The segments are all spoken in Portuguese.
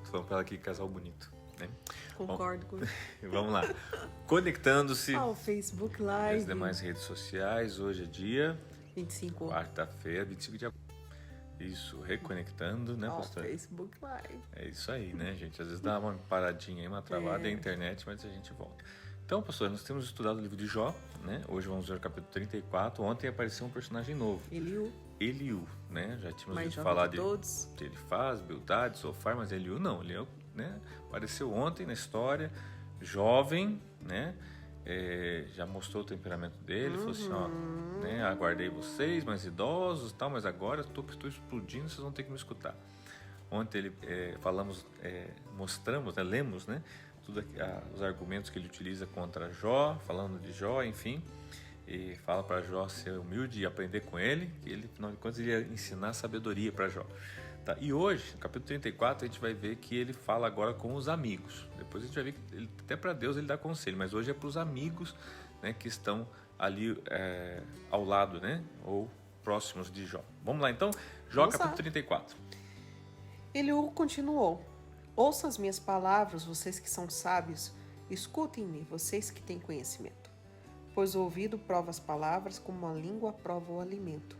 Falando pra ela que casal bonito, né? Concordo com isso. Vamos lá. Conectando-se O Facebook nas Live. demais redes sociais. Hoje é dia 25. quarta-feira, 25 de agosto. Isso, reconectando, né, pastor? Facebook Live. É isso aí, né, gente? Às vezes dá uma paradinha aí, uma travada na internet, mas a gente volta. Então, pastor, nós temos estudado o livro de Jó, né? Hoje vamos ver o capítulo 34. Ontem apareceu um personagem novo. Eliú, né? Já tínhamos ouvido falar de todos. Elifaz, Bildade, Sofar, mas Eliú não. Eliú, né? Apareceu ontem na história, jovem, né? Já mostrou o temperamento dele, falou assim, ó, né? Aguardei vocês, mais idosos e tal, mas agora estou explodindo, vocês vão ter que me escutar. Ontem ele mostramos, né? Lemos, né? Os argumentos que ele utiliza contra Jó, falando de Jó, enfim, e fala para Jó ser humilde e aprender com ele, que ele, afinal de contas, iria ensinar sabedoria para Jó. Tá? E hoje, no capítulo 34, a gente vai ver que ele fala agora com os amigos. Depois a gente vai ver que até para Deus ele dá conselho, mas hoje é para os amigos, né, que estão ali ao lado, né, ou próximos de Jó. Vamos lá então? Jó, capítulo 34. Eliú continuou: ouçam as minhas palavras, vocês que são sábios, escutem-me, vocês que têm conhecimento. Pois o ouvido prova as palavras como a língua prova o alimento.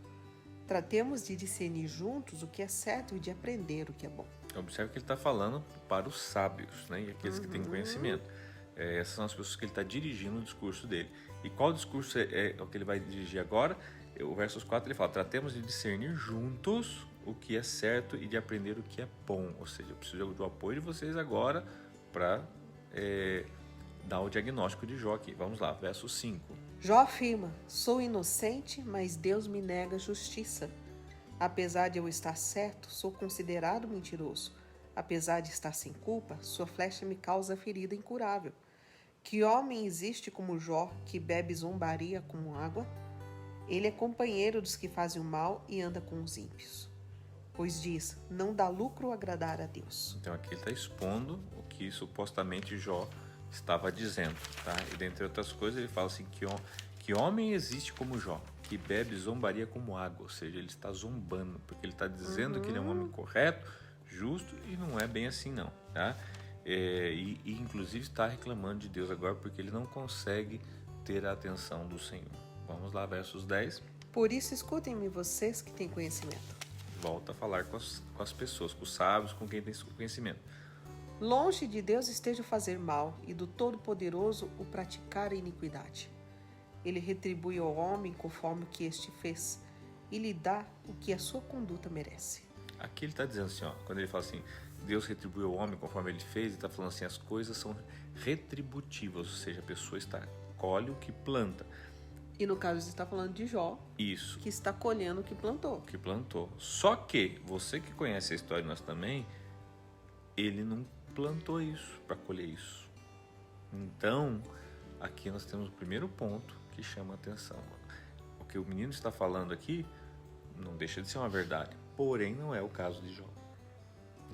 Tratemos de discernir juntos o que é certo e de aprender o que é bom. Observe que ele está falando para os sábios, né, e aqueles que têm conhecimento. Essas são as pessoas que ele está dirigindo o discurso dele. E qual discurso é o que ele vai dirigir agora? O versos 4 ele fala: tratemos de discernir juntos o que é certo e de aprender o que é bom. Ou seja, eu preciso do apoio de vocês agora para dar o diagnóstico de Jó aqui. Vamos lá, verso 5. Jó afirma: sou inocente, mas Deus me nega justiça. Apesar de eu estar certo, sou considerado mentiroso. Apesar de estar sem culpa, sua flecha me causa ferida incurável. Que homem existe como Jó, que bebe zombaria como água? Ele é companheiro dos que fazem o mal e anda com os ímpios. Pois diz, não dá lucro agradar a Deus. Então aqui ele está expondo o que supostamente Jó estava dizendo, tá? E dentre outras coisas ele fala assim, que homem existe como Jó, que bebe zombaria como água, ou seja, ele está zombando, porque ele está dizendo que ele é um homem correto, justo, e não é bem assim não, tá? E inclusive está reclamando de Deus agora porque ele não consegue ter a atenção do Senhor. Vamos lá, versos 10. Por isso escutem-me vocês que têm conhecimento. Volta a falar com as pessoas, com os sábios, com quem tem conhecimento. Longe de Deus esteja o fazer mal, e do Todo-Poderoso o praticar a iniquidade. Ele retribui ao homem conforme o que este fez, e lhe dá o que a sua conduta merece. Aqui ele está dizendo assim, ó, quando ele fala assim, Deus retribui ao homem conforme ele fez, ele está falando assim, as coisas são retributivas, ou seja, a pessoa colhe o que planta. E no caso você está falando de Jó, isso, que está colhendo o que plantou. Que plantou. Só que, você que conhece a história de nós também, ele não plantou isso para colher isso. Então, aqui nós temos o primeiro ponto que chama a atenção. O que o menino está falando aqui não deixa de ser uma verdade, porém não é o caso de Jó.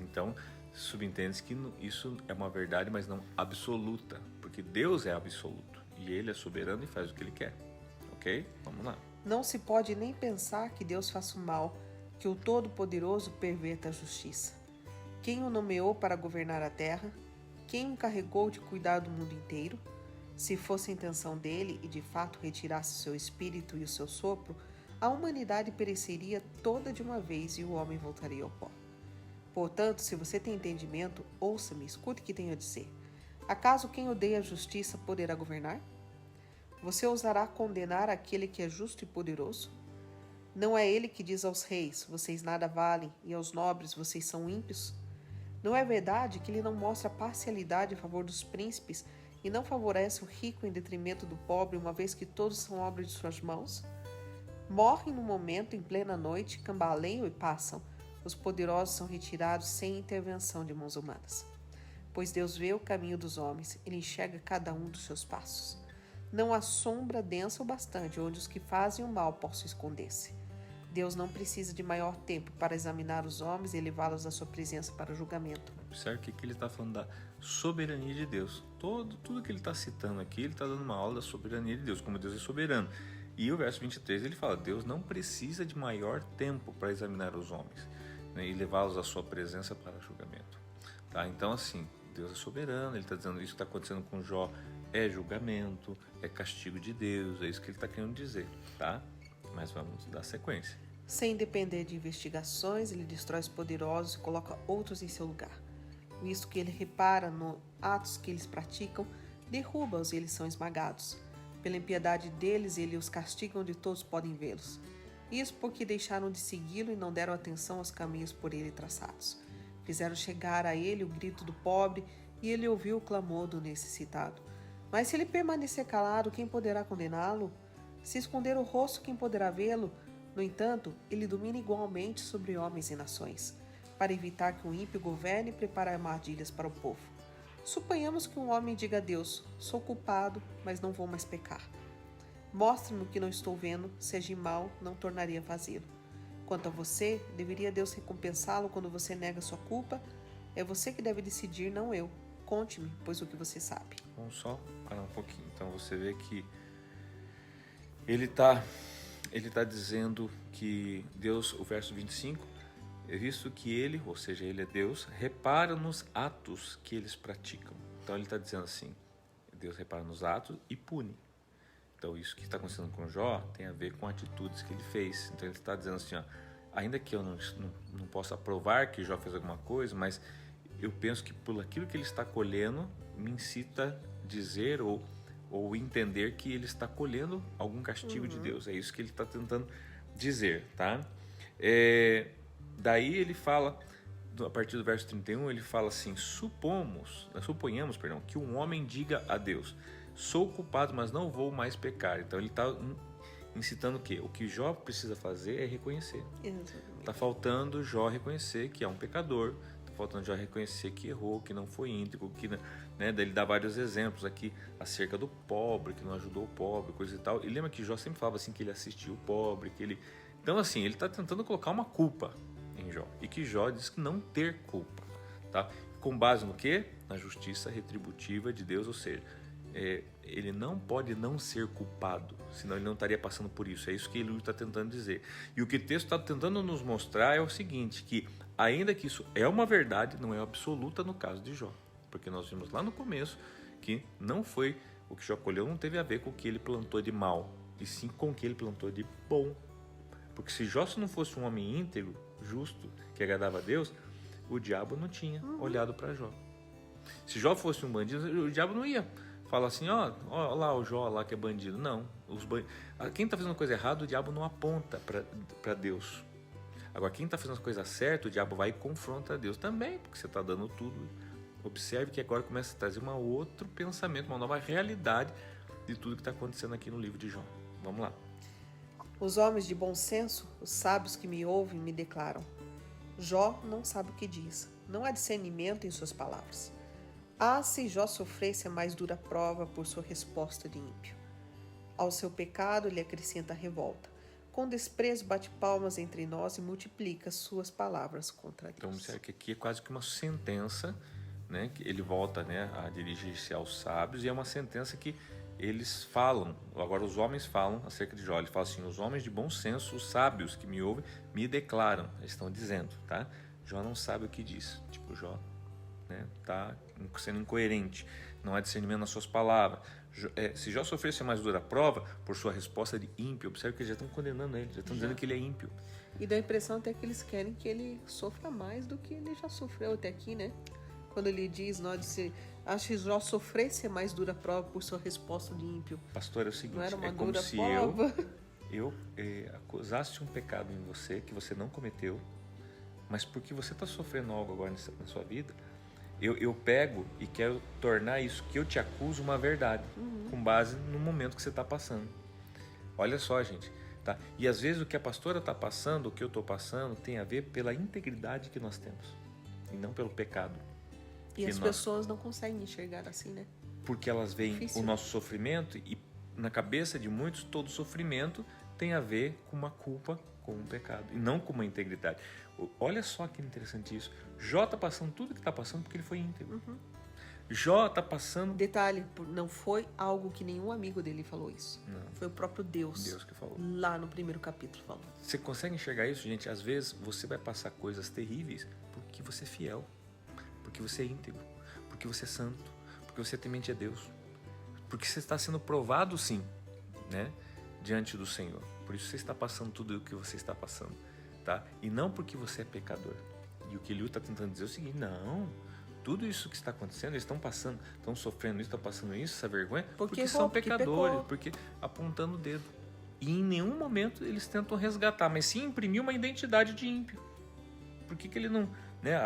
Então, subentende-se que isso é uma verdade, mas não absoluta, porque Deus é absoluto e ele é soberano e faz o que ele quer. Ok? Vamos lá. Não se pode nem pensar que Deus faça o mal, que o Todo-Poderoso perverta a justiça. Quem o nomeou para governar a terra? Quem o encarregou de cuidar do mundo inteiro? Se fosse a intenção dele e de fato retirasse o seu espírito e o seu sopro, a humanidade pereceria toda de uma vez e o homem voltaria ao pó. Portanto, se você tem entendimento, ouça-me, escute o que tenho a dizer. Acaso quem odeia a justiça poderá governar? Você ousará condenar aquele que é justo e poderoso? Não é ele que diz aos reis, vocês nada valem, e aos nobres, vocês são ímpios? Não é verdade que ele não mostra parcialidade a favor dos príncipes e não favorece o rico em detrimento do pobre, uma vez que todos são obra de suas mãos? Morrem no momento, em plena noite, cambaleiam e passam. Os poderosos são retirados sem intervenção de mãos humanas. Pois Deus vê o caminho dos homens, ele enxerga cada um dos seus passos. Não há sombra densa o bastante onde os que fazem o mal possam esconder-se. Deus não precisa de maior tempo para examinar os homens e levá-los à sua presença para o julgamento. Observe que ele está falando da soberania de Deus. Tudo que ele está citando aqui, ele está dando uma aula da soberania de Deus, como Deus é soberano. E o verso 23 ele fala, Deus não precisa de maior tempo para examinar os homens. né, e levá-los à sua presença para julgamento. Tá? Então, assim, Deus é soberano, ele está dizendo isso que está acontecendo com Jó é julgamento, é castigo de Deus, é isso que ele está querendo dizer, tá? Mas vamos dar sequência. Sem depender de investigações, ele destrói os poderosos e coloca outros em seu lugar. Visto que ele repara nos atos que eles praticam, derruba-os e eles são esmagados. Pela impiedade deles, ele os castiga onde todos podem vê-los. Isso porque deixaram de segui-lo e não deram atenção aos caminhos por ele traçados. Fizeram chegar a ele o grito do pobre e ele ouviu o clamor do necessitado. Mas se ele permanecer calado, quem poderá condená-lo? Se esconder o rosto, quem poderá vê-lo? No entanto, ele domina igualmente sobre homens e nações, para evitar que o ímpio governe e prepare armadilhas para o povo. Suponhamos que um homem diga a Deus: sou culpado, mas não vou mais pecar. Mostre-me o que não estou vendo, se agir mal, não tornaria a fazê-lo. Quanto a você, deveria Deus recompensá-lo quando você nega sua culpa? É você que deve decidir, não eu. Conte-me, pois o que você sabe. Vamos só parar um pouquinho. Então você vê que ele tá dizendo que Deus, o verso 25, visto que ele, ou seja, ele é Deus, repara nos atos que eles praticam. Então ele está dizendo assim, Deus repara nos atos e pune. Então isso que está acontecendo com Jó tem a ver com atitudes que ele fez. Então ele está dizendo assim, ó, ainda que eu não possa provar que Jó fez alguma coisa, mas eu penso que por aquilo que ele está colhendo, me incita a dizer ou entender que ele está colhendo algum castigo de Deus. É isso que ele está tentando dizer, tá? Daí ele fala, a partir do verso 31, ele fala assim, suponhamos que um homem diga a Deus, sou culpado, mas não vou mais pecar. Então ele está incitando o quê? O que Jó precisa fazer é reconhecer. Está faltando Jó reconhecer que é um pecador, está faltando Jó reconhecer que errou, que não foi íntegro, que, né, daí ele dá vários exemplos aqui acerca do pobre, que não ajudou o pobre, coisa e tal. E lembra que Jó sempre falava assim que ele assistiu o pobre, que ele... Então assim, ele está tentando colocar uma culpa em Jó, e que Jó diz que não ter culpa, tá? Com base no quê? Na justiça retributiva de Deus, ou seja, ele não pode não ser culpado, senão ele não estaria passando por isso. É isso que ele está tentando dizer. E o que o texto está tentando nos mostrar é o seguinte, que ainda que isso é uma verdade, não é absoluta no caso de Jó, porque nós vimos lá no começo que não foi o que Jó colheu, não teve a ver com o que ele plantou de mal, e sim com o que ele plantou de bom. Porque se Jó não fosse um homem íntegro, justo, que agradava a Deus, o diabo não tinha olhado para Jó. Se Jó fosse um bandido, o diabo não ia falar assim, ó lá o Jó lá que é bandido. Não, quem está fazendo coisa errada, o diabo não aponta para Deus. Agora, quem está fazendo as coisas certas, o diabo vai e confronta a Deus também, porque você está dando tudo. Observe que agora começa a trazer um outro pensamento, uma nova realidade de tudo que está acontecendo aqui no livro de Jó. Vamos lá. Os homens de bom senso, os sábios que me ouvem, me declaram: Jó não sabe o que diz, não há discernimento em suas palavras. Ah, se Jó sofresse a mais dura prova por sua resposta de ímpio. Ao seu pecado ele acrescenta a revolta. Com desprezo bate palmas entre nós e multiplica suas palavras contra Deus. Então, observe que aqui é quase que uma sentença, né? Que ele volta, né, a dirigir-se aos sábios, e é uma sentença que eles falam, agora os homens falam acerca de Jó. Ele fala assim, os homens de bom senso, os sábios que me ouvem, me declaram. Eles estão dizendo, tá? Jó não sabe o que diz. Tipo, Jó, né, tá sendo incoerente, não há discernimento nas suas palavras. Se Jó sofresse a mais dura prova por sua resposta de ímpio, observe que eles já estão condenando ele, já estão dizendo que ele é ímpio. E dá a impressão até que eles querem que ele sofra mais do que ele já sofreu até aqui, né? Quando ele diz, acho que Jó sofresse a mais dura prova por sua resposta de ímpio. Pastor, é o seguinte, não era uma é como dura se prova. eu acusasse um pecado em você que você não cometeu, mas porque você está sofrendo algo agora na sua vida, eu pego e quero tornar isso que eu te acuso uma verdade, com base no momento que você está passando. Olha só, gente, tá? E às vezes o que a pastora está passando, o que eu estou passando, tem a ver pela integridade que nós temos, e não pelo pecado. E as pessoas não conseguem enxergar assim, né? Porque elas veem Difícil. O nosso sofrimento, e na cabeça de muitos, todo sofrimento tem a ver com uma culpa, com um pecado, e não com uma integridade. Olha só que interessante isso. Jó está passando tudo que está passando porque ele foi íntegro. Jó tá passando... Detalhe, não foi algo que nenhum amigo dele falou isso. Não. Foi o próprio Deus. Deus que falou. Lá no primeiro capítulo falou. Você consegue enxergar isso, gente? Às vezes você vai passar coisas terríveis porque você é fiel, porque você é íntegro, porque você é santo, porque você temente a Deus, porque você está sendo provado, sim, né, diante do Senhor. Por isso você está passando tudo o que você está passando, tá? E não porque você é pecador. E o que Eliú está tentando dizer é o seguinte: não, tudo isso que está acontecendo, eles estão passando, estão sofrendo isso, estão passando isso, essa vergonha, porque são pecadores, porque apontando o dedo. E em nenhum momento eles tentam resgatar, mas sim imprimir uma identidade de ímpio. Por que ele não... né,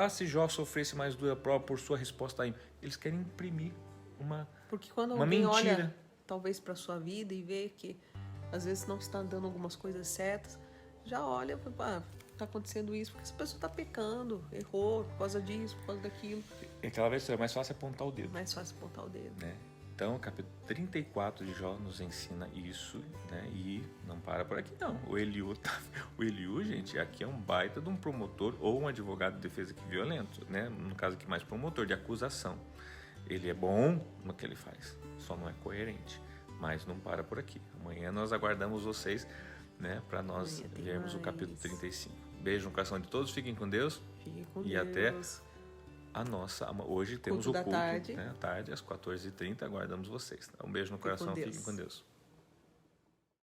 se Jó sofresse mais dura prova por sua resposta a ímpio, eles querem imprimir uma Porque quando uma alguém mentira. olha, talvez, para sua vida e vê que às vezes não está dando algumas coisas certas, já olha e fala, está acontecendo isso porque essa pessoa está pecando, errou por causa disso, por causa daquilo. Aquela vez é mais fácil apontar o dedo. Mais fácil apontar o dedo. Né? Então, o capítulo 34 de Jó nos ensina isso, né? E não para por aqui, não. O Eliú, gente, aqui é um baita de um promotor ou um advogado de defesa que violento, né? No caso aqui, mais promotor de acusação. Ele é bom no que ele faz, só não é coerente. Mas não para por aqui. Amanhã nós aguardamos vocês, né? Para nós vermos o capítulo 35. Beijo no coração de todos, fiquem com Deus. Fiquem com e Deus. Até hoje temos Culto o culto, da tarde. né? Tarde, às 14h30, aguardamos vocês. Um beijo no coração, fiquem com Deus.